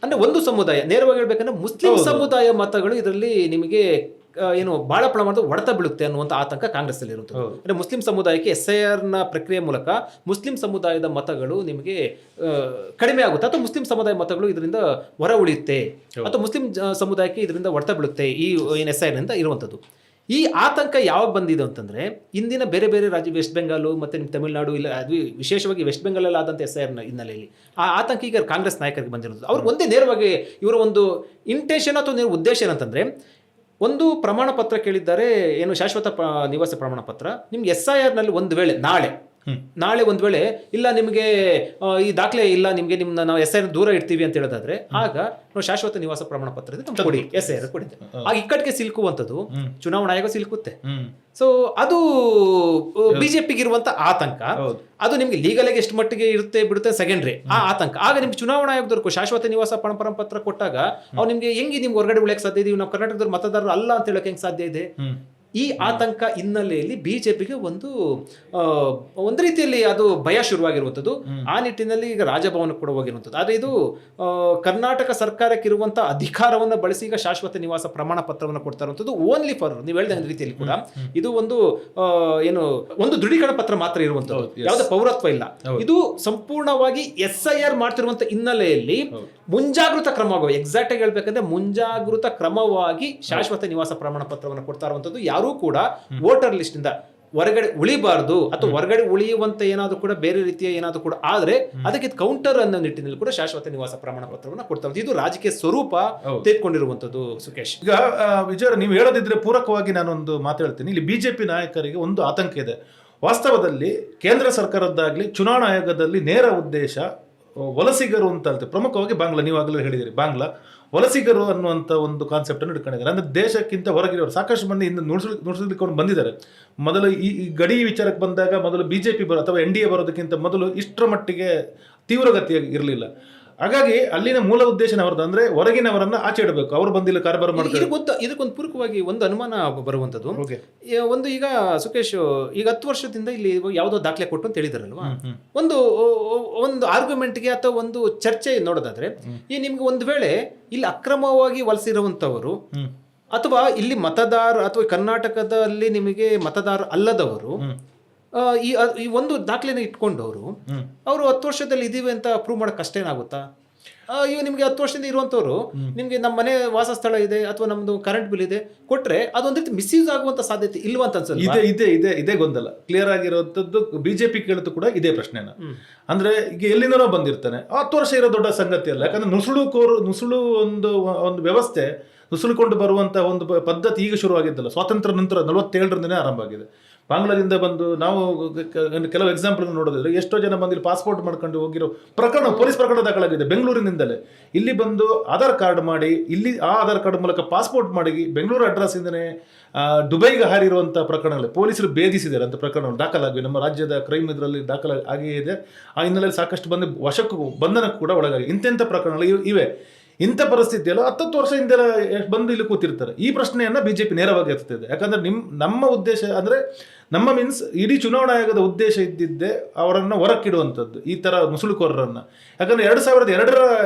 ಅಂದ್ರೆ ಒಂದು ಸಮುದಾಯ, ನೇರವಾಗಿ ಹೇಳ್ಬೇಕಂದ್ರೆ ಮುಸ್ಲಿಂ ಸಮುದಾಯ ಮತಗಳು ಇದರಲ್ಲಿ ನಿಮಗೆ ಏನು ಬಹಳ ಪ್ರಮಾಣದ ಹೊಡೆತ ಬೀಳುತ್ತೆ ಅನ್ನುವಂಥ ಆತಂಕ ಕಾಂಗ್ರೆಸ್ ಅಲ್ಲಿ ಇರುತ್ತೆ. ಅಂದ್ರೆ ಮುಸ್ಲಿಂ ಸಮುದಾಯಕ್ಕೆ SIR ನ ಪ್ರಕ್ರಿಯೆ ಮೂಲಕ ಮುಸ್ಲಿಂ ಸಮುದಾಯದ ಮತಗಳು ನಿಮಗೆ ಕಡಿಮೆ ಆಗುತ್ತೆ ಅಥವಾ ಮುಸ್ಲಿಂ ಸಮುದಾಯ ಮತಗಳು ಇದರಿಂದ ಹೊರ ಉಳಿಯುತ್ತೆ ಅಥವಾ ಮುಸ್ಲಿಂ ಸಮುದಾಯಕ್ಕೆ ಇದರಿಂದ ಹೊಡೆತ ಬೀಳುತ್ತೆ ಈ ಏನು SIR ನಿಂದ ಇರುವಂಥದ್ದು. ಈ ಆತಂಕ ಯಾವಾಗ ಬಂದಿದೆ ಅಂತಂದ್ರೆ, ಇಂದಿನ ಬೇರೆ ಬೇರೆ ರಾಜ್ಯ, ವೆಸ್ಟ್ ಬೆಂಗಾಲು ಮತ್ತೆ ನಿಮ್ಮ ತಮಿಳುನಾಡು, ಇಲ್ಲ ಅದು ವಿಶೇಷವಾಗಿ ವೆಸ್ಟ್ ಬೆಂಗಾಲಲ್ಲಿ ಆದಂಥ SIR ಹಿನ್ನೆಲೆಯಲ್ಲಿ ಆ ಆತಂಕ ಈಗ ಕಾಂಗ್ರೆಸ್ ನಾಯಕರಿಗೆ ಬಂದಿರೋದು. ಅವ್ರಿಗೆ ಒಂದೇ ನೇರವಾಗಿ ಇವರ ಒಂದು ಇಂಟೆನ್ಷನ್ ಅಥವಾ ಉದ್ದೇಶ ಏನಂತಂದ್ರೆ, ಒಂದು ಪ್ರಮಾಣ ಪತ್ರ ಕೇಳಿದ್ದಾರೆ, ಏನು ಶಾಶ್ವತ ನಿವಾಸ ಪ್ರಮಾಣ ಪತ್ರ. ನಿಮ್ಗೆ SIR ನಲ್ಲಿ ಒಂದು ವೇಳೆ ನಾಳೆ ಒಂದು ವೇಳೆ ಇಲ್ಲ ನಿಮಗೆ ಈ ದಾಖಲೆ ಇಲ್ಲ, ನಿಮಗೆ ನಿಮ್ಮನ್ನ ನಾವು SIR ದೂರ ಇಡ್ತೀವಿ ಅಂತ ಹೇಳೋದಾದ್ರೆ, ಆಗ ನಾವು ಶಾಶ್ವತ ನಿವಾಸ ಪ್ರಮಾಣ ಪತ್ರ ಕೊಡಿ, SIR ಕೊಡಿದ್ದೆ. ಆಗ ಇಕ್ಕಟ್ಟಿಗೆ ಸಿಲುಕುವಂಥದ್ದು ಚುನಾವಣಾ ಆಯೋಗ ಸಿಲುಕುತ್ತೆ. ಸೊ ಅದು ಬಿಜೆಪಿಗೆ ಇರುವಂತ ಆತಂಕ. ಅದು ನಿಮ್ಗೆ ಲೀಗಲ್ ಆಗಿ ಎಷ್ಟು ಮಟ್ಟಿಗೆ ಇರುತ್ತೆ ಬಿಡುತ್ತೆ ಸೆಕೆಂಡ್ರಿ ಆ ಆತಂಕ. ಆಗ ನಿಮ್ಗೆ ಚುನಾವಣಾ ಆಯೋಗದವರೆಗೂ ಶಾಶ್ವತ ನಿವಾಸ ಪ್ರಮಾಣ ಪತ್ರ ಕೊಟ್ಟಾಗ ಅವ್ರು ನಿಮ್ಗೆ ಹೆಂಗೆ ನಿಮ್ಗೆ ಹೊರಗಡೆ ಉಳಿಯಕ್ಕೆ ಸಾಧ್ಯ ಇದೆ, ನಾವು ಕರ್ನಾಟಕದವ್ರು ಮತದಾರರು ಅಲ್ಲ ಅಂತ ಹೇಳಕ್ಕೆ ಹೆಂಗೆ ಸಾಧ್ಯ ಇದೆ? ಈ ಆತಂಕ ಹಿನ್ನೆಲೆಯಲ್ಲಿ ಬಿಜೆಪಿಗೆ ಒಂದು ರೀತಿಯಲ್ಲಿ ಅದು ಭಯ ಶುರುವಾಗಿರುವಂಥದ್ದು. ಆ ನಿಟ್ಟಿನಲ್ಲಿ ಈಗ ರಾಜಭವನ ಕೂಡ ಹೋಗಿರುವಂಥದ್ದು. ಆದರೆ ಇದು ಕರ್ನಾಟಕ ಸರ್ಕಾರಕ್ಕೆ ಇರುವಂತಹ ಅಧಿಕಾರವನ್ನು ಬಳಸಿ ಈಗ ಶಾಶ್ವತ ನಿವಾಸ ಪ್ರಮಾಣ ಪತ್ರವನ್ನು ಕೊಡ್ತಾ ಇರುವಂಥದ್ದು ಓನ್ಲಿ ಫಾರ್, ನೀವು ಹೇಳಿದ ರೀತಿಯಲ್ಲಿ ಕೂಡ ಇದು ಒಂದು ದೃಢೀಕರಣ ಪತ್ರ ಮಾತ್ರ ಇರುವಂಥದ್ದು, ಯಾವುದೇ ಪೌರತ್ವ ಇಲ್ಲ. ಇದು ಸಂಪೂರ್ಣವಾಗಿ SIR ಮಾಡ್ತಿರುವಂತ ಹಿನ್ನೆಲೆಯಲ್ಲಿ ಮುಂಜಾಗೃತ ಕ್ರಮವಾಗಿ, ಎಕ್ಸಾಕ್ಟ್ ಆಗಿ ಹೇಳ್ಬೇಕಂದ್ರೆ ಮುಂಜಾಗೃತ ಕ್ರಮವಾಗಿ ಶಾಶ್ವತ ನಿವಾಸ ಪ್ರಮಾಣ ಪತ್ರವನ್ನು ಕೊಡ್ತಾ ಇರುವಂಥದ್ದು. ಯಾರೂ ಕೂಡ ವೋಟರ್ ಲಿಸ್ಟ್ ಇಂದ ಹೊರಗಡೆ ಉಳಿಬಾರ್ದು ಅಥವಾ ಹೊರಗಡೆ ಉಳಿಯುವಂತ ಏನಾದ್ರು ಕೂಡ ಬೇರೆ ರೀತಿಯ ಏನಾದ್ರು ಕೂಡ ಆದ್ರೆ ಅದಕ್ಕೆ ಕೌಂಟರ್ ಅನ್ನೋ ನಿಟ್ಟಿನಲ್ಲಿ ಕೂಡ ಶಾಶ್ವತ ನಿವಾಸ ಪ್ರಮಾಣ ಪತ್ರವನ್ನು ಕೊಡ್ತಾ ಇದು ರಾಜಕೀಯ ಸ್ವರೂಪ ತೆಗೆದುಕೊಂಡಿರುವಂತದ್ದು. ಸುಖೇಶ್, ಈಗ ವಿಜಯ, ನೀವು ಹೇಳೋದಿದ್ರೆ ಪೂರಕವಾಗಿ ನಾನೊಂದು ಮಾತು ಹೇಳ್ತೀನಿ. ಇಲ್ಲಿ ಬಿಜೆಪಿ ನಾಯಕರಿಗೆ ಒಂದು ಆತಂಕ ಇದೆ. ವಾಸ್ತವದಲ್ಲಿ ಕೇಂದ್ರ ಸರ್ಕಾರದ್ದಾಗ್ಲಿ ಚುನಾವಣಾ ಆಯೋಗದಲ್ಲಿ ನೇರ ಉದ್ದೇಶ ವಲಸಿಗರು ಅಂತ ಹೇಳ್ತಾರೆ. ಪ್ರಮುಖವಾಗಿ ಬಾಂಗ್ಲಾ, ನೀವು ಆಗಲೇ ಹೇಳಿದಿರಿ, ಬಾಂಗ್ಲಾ ವಲಸಿಗರು ಅನ್ನುವಂಥ ಒಂದು ಕಾನ್ಸೆಪ್ಟ್ ಅನ್ನು ಇಟ್ಕೊಂಡಿದ್ದಾರೆ. ಅಂದ್ರೆ ದೇಶಕ್ಕಿಂತ ಹೊರಗಿರೋರು ಸಾಕಷ್ಟು ಮಂದಿ ಇನ್ನು ನುಡಿಸ್ಲಿಕೊಂಡು ಬಂದಿದ್ದಾರೆ. ಮೊದಲು ಈ ಗಡಿ ವಿಚಾರಕ್ಕೆ ಬಂದಾಗ ಮೊದಲು ಬಿಜೆಪಿ ಅಥವಾ NDA ಬರೋದಕ್ಕಿಂತ ಮೊದಲು ಇಷ್ಟರ ಮಟ್ಟಿಗೆ ತೀವ್ರಗತಿಯಾಗಿ ಇರಲಿಲ್ಲ. ಹಾಗಾಗಿ ಅಲ್ಲಿನ ಮೂಲ ಉದ್ದೇಶನ ಅವ್ರದ್ದು, ಅಂದ್ರೆ ಹೊರಗಿನವರನ್ನ ಆಚೆ ಇಡಬೇಕು, ಅವರು ಬಂದಿಲ್ಲ ಕಾರ್ಬಾರ್ ಮಾಡ್ತಾರೆ. ಇದಕ್ಕೊಂದು ಪೂರಕವಾಗಿ ಒಂದು ಅನುಮಾನ ಬರುವಂತದ್ದು. ಒಂದು ಈಗ ಸುಖೇಶ್, ಈಗ 10 ವರ್ಷದಿಂದ ಇಲ್ಲಿ ಯಾವುದೋ ದಾಖಲೆ ಕೊಟ್ಟು ಅಂತ ಹೇಳಿದಾರಲ್ವಾ, ಒಂದು ಆರ್ಗ್ಯುಮೆಂಟ್ಗೆ ಅಥವಾ ಒಂದು ಚರ್ಚೆ ನೋಡೋದಾದ್ರೆ, ಈ ನಿಮ್ಗೆ ಒಂದು ವೇಳೆ ಇಲ್ಲಿ ಅಕ್ರಮವಾಗಿ ವಲಸಿರುವಂತವರು ಅಥವಾ ಇಲ್ಲಿ ಮತದಾರ ಅಥವಾ ಕರ್ನಾಟಕದಲ್ಲಿ ನಿಮಗೆ ಮತದಾರ ಅಲ್ಲದವರು ಈ ಒಂದು ದಾಖಲೆನ ಇಟ್ಕೊಂಡವರು ಅವರು 10 ವರ್ಷದಲ್ಲಿ ಇದೀವಿ ಅಂತ ಪ್ರೂವ್ ಮಾಡಕ್ ಅಷ್ಟೇನಾಗುತ್ತಾ? ಈಗ ನಿಮ್ಗೆ 10 ವರ್ಷದಿಂದ ಇರುವಂತವ್ರು ನಿಮ್ಗೆ ನಮ್ಮ ಮನೆ ವಾಸ ಸ್ಥಳ ಇದೆ ಅಥವಾ ನಮ್ದು ಕರೆಂಟ್ ಬಿಲ್ ಇದೆ ಕೊಟ್ರೆ ಅದೊಂದ್ ರೀತಿ ಮಿಸ್ಯೂಸ್ ಆಗುವಂತ ಸಾಧ್ಯತೆ ಇಲ್ವಂತ ಅನ್ಸಲ್ಲ? ಇದೇ ಗೊಂದಲ ಕ್ಲಿಯರ್ ಆಗಿರುವಂತದ್ದು. ಬಿಜೆಪಿ ಕೇಳಿದ್ರು ಕೂಡ ಇದೇ ಪ್ರಶ್ನೆನ. ಅಂದ್ರೆ ಈಗ ಎಲ್ಲಿಂದನೋ ಬಂದಿರ್ತಾನೆ, 10 ವರ್ಷ ಇರೋ ದೊಡ್ಡ ಸಂಗತಿ ಅಲ್ಲ. ಯಾಕಂದ್ರೆ ನುಸುಳು ಒಂದು ವ್ಯವಸ್ಥೆ, ನುಸುಳುಕೊಂಡು ಬರುವಂತ ಒಂದು ಪದ್ಧತಿ ಈಗ ಶುರುವಾಗಿದ್ದಲ್ಲ, ಸ್ವಾತಂತ್ರ್ಯ ನಂತರ 47ರಿಂದನೇ ಆರಂಭ ಆಗಿದೆ. ಬಾಂಗ್ಲಾದಿಂದ ಬಂದು ನಾವು ಕೆಲವು ಎಕ್ಸಾಂಪಲ್ ನೋಡೋದಿದ್ರೆ ಎಷ್ಟೋ ಜನ ಬಂದು ಇಲ್ಲಿ ಪಾಸ್ಪೋರ್ಟ್ ಮಾಡ್ಕೊಂಡು ಹೋಗಿರೋ ಪ್ರಕರಣ, ಪೊಲೀಸ್ ಪ್ರಕರಣ ದಾಖಲಾಗಿದೆ ಬೆಂಗಳೂರಿನಿಂದಲೇ. ಇಲ್ಲಿ ಬಂದು ಆಧಾರ್ ಕಾರ್ಡ್ ಮಾಡಿ, ಇಲ್ಲಿ ಆ ಆಧಾರ್ ಕಾರ್ಡ್ ಮೂಲಕ ಪಾಸ್ಪೋರ್ಟ್ ಮಾಡಿ ಬೆಂಗಳೂರು ಅಡ್ರೆಸ್ ಇಂದನೇ ದುಬೈಗೆ ಹಾರಿರುವಂತಹ ಪ್ರಕರಣಗಳು ಪೊಲೀಸರು ಭೇದಿಸಿದ್ದಾರೆ ಅಂತ ಪ್ರಕರಣಗಳು ದಾಖಲಾಗಿವೆ. ನಮ್ಮ ರಾಜ್ಯದ ಕ್ರೈಮ್ ಇದರಲ್ಲಿ ದಾಖಲಾಗಿಯೇ ಇದೆ. ಆ ಹಿನ್ನೆಲೆಯಲ್ಲಿ ಸಾಕಷ್ಟು ಬಂದು ವಶಕ್ಕೂ ಬಂಧನಕ್ಕೂ ಕೂಡ ಒಳಗಾಗಿ ಇಂತೆಂಥ ಪ್ರಕರಣಗಳು ಇವೆ. ಇಂಥ ಪರಿಸ್ಥಿತಿಯಲ್ಲ 10 ವರ್ಷದಿಂದ ಬಂದು ಇಲ್ಲಿ ಕೂತಿರ್ತಾರೆ. ಈ ಪ್ರಶ್ನೆಯನ್ನ ಬಿಜೆಪಿ ನೇರವಾಗಿ ಎತ್ತುತ್ತಿದೆ. ಯಾಕಂದ್ರೆ ನಮ್ಮ ಉದ್ದೇಶ ಅಂದ್ರೆ ನಮ್ಮ ಮೀನ್ಸ್ ಇಡೀ ಚುನಾವಣಾ ಆಯೋಗದ ಉದ್ದೇಶ ಇದ್ದಿದ್ದೆ ಅವರನ್ನ ಹೊರಕ್ಕಿಡುವಂಥದ್ದು, ಈ ತರ ನುಸುಳುಕೋರರನ್ನ. ಯಾಕಂದ್ರೆ 2002ರ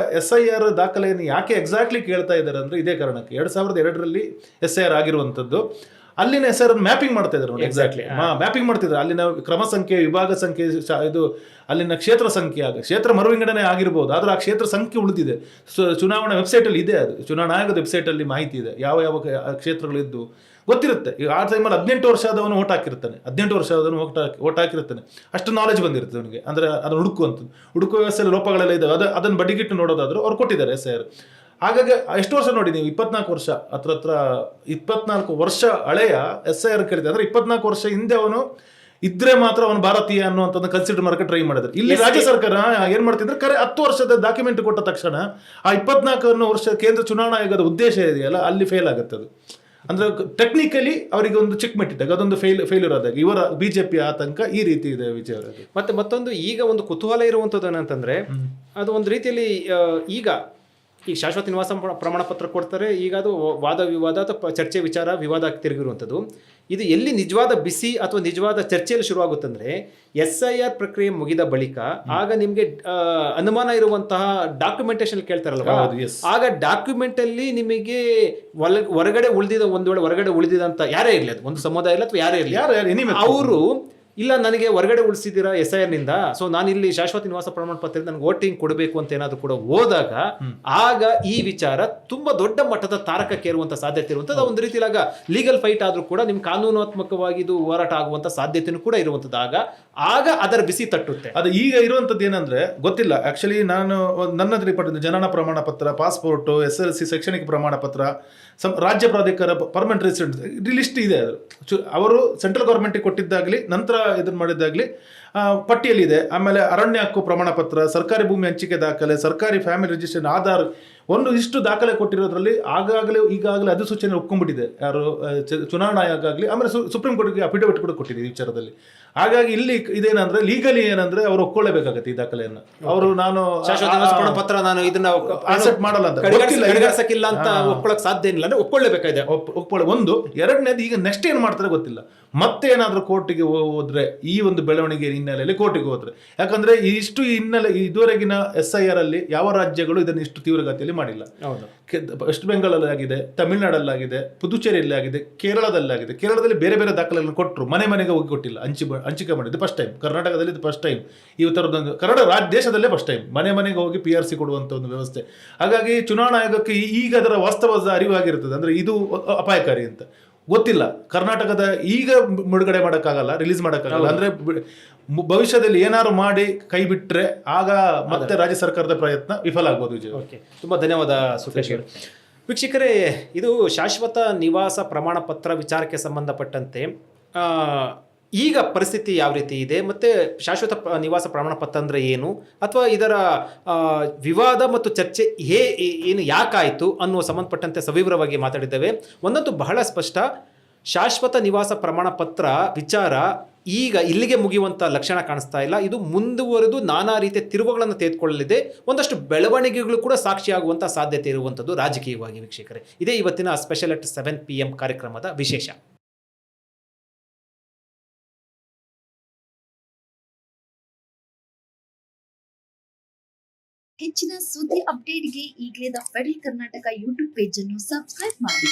SIR ದಾಖಲೆಯನ್ನು ಯಾಕೆ ಎಕ್ಸಾಕ್ಟ್ಲಿ ಕೇಳ್ತಾ ಇದ್ದಾರೆ ಅಂದ್ರೆ ಇದೇ ಕಾರಣಕ್ಕೆ. 2002ರಲ್ಲಿ SIR ಆಗಿರುವಂಥದ್ದು. ಅಲ್ಲಿನ ಹೆಸರನ್ನು ಮ್ಯಾಪಿಂಗ್ ಮಾಡ್ತಾ ಇದ್ದಾರೆ ನೋಡಿ. Exactly. ಮ್ಯಾಪಿಂಗ್ ಮಾಡ್ತಿದ್ದಾರೆ ಅಲ್ಲಿನ ಕ್ರಮ ಸಂಖ್ಯೆ, ವಿಭಾಗ ಸಂಖ್ಯೆ, ಇದು ಅಲ್ಲಿನ ಕ್ಷೇತ್ರ ಸಂಖ್ಯೆ ಕ್ಷೇತ್ರ ಮರುವಿಂಗಡಣೆ ಆಗಿರ್ಬೋದು, ಆದ್ರೆ ಆ ಕ್ಷೇತ್ರ ಸಂಖ್ಯೆ ಉಳಿದಿದೆ. ಚುನಾವಣಾ ವೆಬ್ಸೈಟ್ ಅಲ್ಲಿ ಇದೆ, ಅದು ಚುನಾವಣಾ ಆಯೋಗದ ವೆಬ್ಸೈಟ್ ಅಲ್ಲಿ ಮಾಹಿತಿ ಇದೆ ಯಾವ ಯಾವ ಕ್ಷೇತ್ರಗಳಿದ್ದು ಗೊತ್ತಿರುತ್ತೆ. ಈಗ ಆ ಟೈಮಲ್ಲಿ 18 ವರ್ಷ ಆದವನು ಓಟ್ ಹಾಕಿರ್ತಾನೆ, 18 ವರ್ಷ ಆದವನು ಓಟ್ ಹಾಕಿರ್ತಾನೆ, ಅಷ್ಟು ನಾಲೆಜ್ ಬಂದಿರುತ್ತೆ ಅವನಿಗೆ. ಅಂದ್ರೆ ಅದನ್ನು ಹುಡುಕುವ ವ್ಯವಸ್ಥೆಯಲ್ಲಿ ಲೋಪಗಳೆಲ್ಲ ಇದಾವೆ, ಅದನ್ನು ಬಡಿಗಿಟ್ಟು ನೋಡೋದಾದ್ರೆ ಅವ್ರು ಕೊಟ್ಟಿದ್ದಾರೆ SIR. ಹಾಗಾಗಿ ಎಷ್ಟು ವರ್ಷ ನೋಡಿ ನೀವು, 24 ವರ್ಷ, ಹತ್ರ 24 ವರ್ಷ ಹಳೆಯ SIR ಕರೀತಾರೆ. ಅಂದ್ರೆ 24 ವರ್ಷ ಹಿಂದೆ ಅವನು ಇದ್ರೆ ಮಾತ್ರ ಅವನು ಭಾರತೀಯ ಅನ್ನುವಂಥದ್ದು ಕನ್ಸಿಡರ್ ಮಾಡಕ್ಕೆ ಟ್ರೈ ಮಾಡಿದ್ರು. ಇಲ್ಲಿ ರಾಜ್ಯ ಸರ್ಕಾರ ಏನ್ ಮಾಡ್ತಿದ್ರೆ 10 ವರ್ಷದ ಡಾಕ್ಯುಮೆಂಟ್ ಕೊಟ್ಟ ತಕ್ಷಣ ಆ 24 ವರ್ಷ ಕೇಂದ್ರ ಚುನಾವಣಾ ಆಯೋಗದ ಉದ್ದೇಶ ಇದೆಯಲ್ಲ ಅಲ್ಲಿ ಫೇಲ್ ಆಗುತ್ತೆ. ಅದು ಅಂದ್ರೆ ಟೆಕ್ನಿಕಲಿ ಅವರಿಗೆ ಒಂದು ಚಿಕ್ ಮೆಟ್ಟಿದಾಗ ಅದೊಂದು ಫೇಲ್ಯೂರ್ ಆದಾಗ ಇವರ ಬಿಜೆಪಿ ಆತಂಕ ಈ ರೀತಿ ಇದೆ ವಿಜಯ. ಮತ್ತೆ ಮತ್ತೊಂದು ಈಗ ಒಂದು ಕುತೂಹಲ ಇರುವಂಥದ್ದು ಏನಂತಂದ್ರೆ, ಅದು ಒಂದು ರೀತಿಯಲ್ಲಿ ಈಗ ಶಾಶ್ವತ ನಿವಾಸ ಪ್ರಮಾಣ ಪತ್ರ ಕೊಡ್ತಾರೆ, ಈಗ ಅದು ವಾದ ವಿವಾದ ಅಥವಾ ಚರ್ಚೆ ವಿಚಾರ ವಿವಾದ ತಿರುಗಿರುವಂಥದ್ದು. ಇದು ಎಲ್ಲಿ ನಿಜವಾದ ಬಿಸಿ ಅಥವಾ ನಿಜವಾದ ಚರ್ಚೆಯಲ್ಲಿ ಶುರುವಾಗುತ್ತಂದ್ರೆ SIR ಪ್ರಕ್ರಿಯೆ ಮುಗಿದ ಬಳಿಕ ಆಗ ನಿಮ್ಗೆ ಅನುಮಾನ ಇರುವಂತಹ ಡಾಕ್ಯುಮೆಂಟೇಶನ್ ಕೇಳ್ತಾರಲ್ವಾ, ಆಗ ಡಾಕ್ಯುಮೆಂಟ್ ಅಲ್ಲಿ ನಿಮಗೆ ಹೊರಗಡೆ ಉಳಿದಿದ ಒಂದು ವೇಳೆ ಹೊರಗಡೆ ಉಳಿದಿದಂತ ಯಾರೇ ಇರಲಿ, ಅದು ಒಂದು ಸಮುದಾಯ ಇಲ್ಲ ಅಥವಾ ಯಾರೇ ಇರಲಿ, ಅವರು ಇಲ್ಲ ನನಗೆ ಹೊರಗಡೆ ಉಳಿಸಿದ್ದೀರಾ SIR ನಿಂದ, ಸೊ ನಾನು ಇಲ್ಲಿ ಶಾಶ್ವತ ನಿವಾಸ ಪ್ರಮಾಣ ಪತ್ರ ನನಗೆ ವೋಟಿಂಗ್ ಕೊಡಬೇಕು ಅಂತ ಏನಾದ್ರು ಕೂಡ ಹೋದಾಗ ಆಗ ಈ ವಿಚಾರ ತುಂಬಾ ದೊಡ್ಡ ಮಟ್ಟದ ತಾರಕಕ್ಕೇರುವಂತ ಸಾಧ್ಯತೆ ಇರುವಂತದ್ದು. ಒಂದು ರೀತಿಯಲ್ಲಿ ಆಗ ಲೀಗಲ್ ಫೈಟ್ ಆದ್ರೂ ಕೂಡ ನಿಮ್ ಕಾನೂನಾತ್ಮಕವಾಗಿ ಇದು ಹೋರಾಟ ಆಗುವಂತ ಸಾಧ್ಯತೆನೂ ಕೂಡ ಇರುವಂತದ್ದು. ಆಗ ಅದರ ಬಿಸಿ ತಟ್ಟುತ್ತೆ. ಅದು ಈಗ ಇರುವಂತದ್ದು ಏನಂದ್ರೆ ಗೊತ್ತಿಲ್ಲ. ಆಕ್ಚುಲಿ ನಾನು ನನ್ನ ರಿಪೋರ್ಟ್ ಜನನ ಪ್ರಮಾಣ ಪತ್ರ, ಪಾಸ್ಪೋರ್ಟ್, SLC ಶೈಕ್ಷಣಿಕ ಪ್ರಮಾಣ ಪತ್ರ, ರಾಜ್ಯ ಪ್ರಾಧಿಕಾರ ಪರ್ಮನೆಂಟ್ ರೆಸಿಡೆಂಟ್ ಲಿಸ್ಟ್ ಇದೆ. ಅವರು ಸೆಂಟ್ರಲ್ ಗೌರ್ಮೆಂಟ್ ಕೊಟ್ಟಿದ್ದಾಗ್ಲಿ ನಂತರ ಇದನ್ನ ಮಾಡಿದ್ದಾಗ್ಲಿ ಪಟ್ಟಿಯಲ್ಲಿ ಇದೆ. ಆಮೇಲೆ ಅರಣ್ಯ ಹಕ್ಕು ಪ್ರಮಾಣ ಪತ್ರ, ಸರ್ಕಾರಿ ಭೂಮಿ ಹಂಚಿಕೆ ದಾಖಲೆ, ಸರ್ಕಾರಿ ಫ್ಯಾಮಿಲಿ ರಿಜಿಸ್ಟ್ರೇಷನ್, ಆಧಾರ್, ಇಷ್ಟು ದಾಖಲೆ ಕೊಟ್ಟಿರೋದ್ರಲ್ಲಿ ಈಗಾಗಲೇ ಅಧಿಸೂಚನೆ ಒಪ್ಕೊಂಡ್ಬಿಟ್ಟಿದೆ ಯಾರು ಚುನಾವಣಾ ಆಯೋಗ ಆಗಲಿ. ಆಮೇಲೆ ಸುಪ್ರೀಂ ಕೋರ್ಟ್ಗೆ ಅಫಿಡವಿಟ್ ಕೂಡ ಕೊಟ್ಟಿದೆ ಈ ವಿಚಾರದಲ್ಲಿ. ಹಾಗಾಗಿ ಇಲ್ಲಿ ಇದೇನಂದ್ರೆ ಲೀಗಲಿ ಏನಂದ್ರೆ ಅವರು ಒಪ್ಕೊಳ್ಳೇಬೇಕಾಗತ್ತೆ ಈ ದಾಖಲೆಯನ್ನು. ಅವರು ನಾನು ಪತ್ರ ನಾನು ಇದನ್ನ ಆಕ್ಸೆಪ್ಟ್ ಮಾಡಲ್ಲ ಅಂತ ಗಡಿಗಾರಿಸಕ್ಕಿಲ್ಲ ಅಂತ ಒಪ್ಕೊಳ್ಳೋಕೆ ಸಾಧ್ಯ ಇಲ್ಲ, ಅಂದ್ರೆ ಒಪ್ಕೊಳ್ಳೇಬೇಕಾಗಿದೆ. ಒಂದು ಎರಡನೇದು ಈಗ ನೆಕ್ಸ್ಟ್ ಏನ್ ಮಾಡ್ತಾರೆ ಗೊತ್ತಿಲ್ಲ. ಮತ್ತೆ ಏನಾದ್ರೂ ಕೋರ್ಟಿಗೆ ಹೋದ್ರೆ ಈ ಒಂದು ಬೆಳವಣಿಗೆ ಹಿನ್ನೆಲೆಯಲ್ಲಿ ಕೋರ್ಟಿಗೆ ಹೋದ್ರೆ, ಯಾಕಂದ್ರೆ ಇದುವರೆಗಿನ SIR ಅಲ್ಲಿ ಯಾವ ರಾಜ್ಯಗಳು ಇದನ್ನು ಇಷ್ಟು ತೀವ್ರಗತಿಯಲ್ಲಿ ಮಾಡಿಲ್ಲ. ವೆಸ್ಟ್ ಬೆಂಗಾಲಲ್ಲಿ ಆಗಿದೆ, ತಮಿಳುನಾಡಲ್ಲಾಗಿದೆ, ಪುದುಚೇರಿಯಲ್ಲಿ ಆಗಿದೆ, ಕೇರಳದಲ್ಲಾಗಿದೆ. ಕೇರಳದಲ್ಲಿ ಬೇರೆ ಬೇರೆ ದಾಖಲೆಗಳನ್ನು ಕೊಟ್ಟರು, ಮನೆಗೆ ಹೋಗಿ ಕೊಟ್ಟಿಲ್ಲ, ಹಂಚಿಕೆ ಮಾಡಿದ್ದು ಫಸ್ಟ್ ಟೈಮ್. ಕರ್ನಾಟಕದಲ್ಲಿ ಇದು ಫಸ್ಟ್ ಟೈಮ್, ಈ ಥರದೊಂದು ದೇಶದಲ್ಲೇ ಫಸ್ಟ್ ಟೈಮ್ ಮನೆಗೆ ಹೋಗಿ PRC ಕೊಡುವಂತ ಒಂದು ವ್ಯವಸ್ಥೆ. ಹಾಗಾಗಿ ಚುನಾವಣಾ ಆಯೋಗಕ್ಕೆ ಈಗ ಅದರ ವಾಸ್ತವದ ಅರಿವಾಗಿರ್ತದೆ, ಅಂದ್ರೆ ಇದು ಅಪಾಯಕಾರಿ ಅಂತ ಗೊತ್ತಿಲ್ಲ. ಕರ್ನಾಟಕದ ಈಗ ಬಿಡುಗಡೆ ಮಾಡೋಕ್ಕಾಗಲ್ಲ, ರಿಲೀಸ್ ಮಾಡೋಕ್ಕಾಗಲ್ಲ. ಅಂದ್ರೆ ಭವಿಷ್ಯದಲ್ಲಿ ಏನಾದ್ರು ಮಾಡಿ ಕೈ ಬಿಟ್ರೆ ಆಗ ಮತ್ತೆ ರಾಜ್ಯ ಸರ್ಕಾರದ ಪ್ರಯತ್ನ ವಿಫಲ ಆಗ್ಬೋದು. ತುಂಬಾ ಧನ್ಯವಾದ ಸುಖೇಶ್. ವೀಕ್ಷಕರೇ, ಇದು ಶಾಶ್ವತ ನಿವಾಸ ಪ್ರಮಾಣ ಪತ್ರ ವಿಚಾರಕ್ಕೆ ಸಂಬಂಧಪಟ್ಟಂತೆ ಈಗ ಪರಿಸ್ಥಿತಿ ಯಾವ ರೀತಿ ಇದೆ, ಮತ್ತು ಶಾಶ್ವತ ನಿವಾಸ ಪ್ರಮಾಣ ಪತ್ರ ಅಂದರೆ ಏನು, ಅಥವಾ ಇದರ ವಿವಾದ ಮತ್ತು ಚರ್ಚೆ ಏನು ಯಾಕಾಯಿತು ಅನ್ನುವ ಸಂಬಂಧಪಟ್ಟಂತೆ ಸವಿವರವಾಗಿ ಮಾತಾಡಿದ್ದೇವೆ. ಒಂದಂತೂ ಬಹಳ ಸ್ಪಷ್ಟ, ಶಾಶ್ವತ ನಿವಾಸ ಪ್ರಮಾಣ ಪತ್ರ ವಿಚಾರ ಈಗ ಇಲ್ಲಿಗೆ ಮುಗಿಯುವಂಥ ಲಕ್ಷಣ ಕಾಣಿಸ್ತಾ ಇಲ್ಲ. ಇದು ಮುಂದುವರೆದು ನಾನಾ ರೀತಿಯ ತಿರುವುಗಳನ್ನು ತೆಗೆದುಕೊಳ್ಳಲಿದೆ. ಒಂದಷ್ಟು ಬೆಳವಣಿಗೆಗಳು ಕೂಡ ಸಾಕ್ಷಿಯಾಗುವಂಥ ಸಾಧ್ಯತೆ ಇರುವಂಥದ್ದು ರಾಜಕೀಯವಾಗಿ. ವೀಕ್ಷಕರೇ, ಇದೇ ಇವತ್ತಿನ ಸ್ಪೆಷಲ್ ಅಟ್ 7 PM ಕಾರ್ಯಕ್ರಮದ ವಿಶೇಷ. ಹೆಚ್ಚಿನ ಸುದ್ದಿ ಅಪ್ಡೇಟ್ಗೆ ಈಗಲೇ the federal Karnataka YouTube page ಅನ್ನು ಸಬ್ಸ್ಕ್ರೈಬ್ ಮಾಡಿ.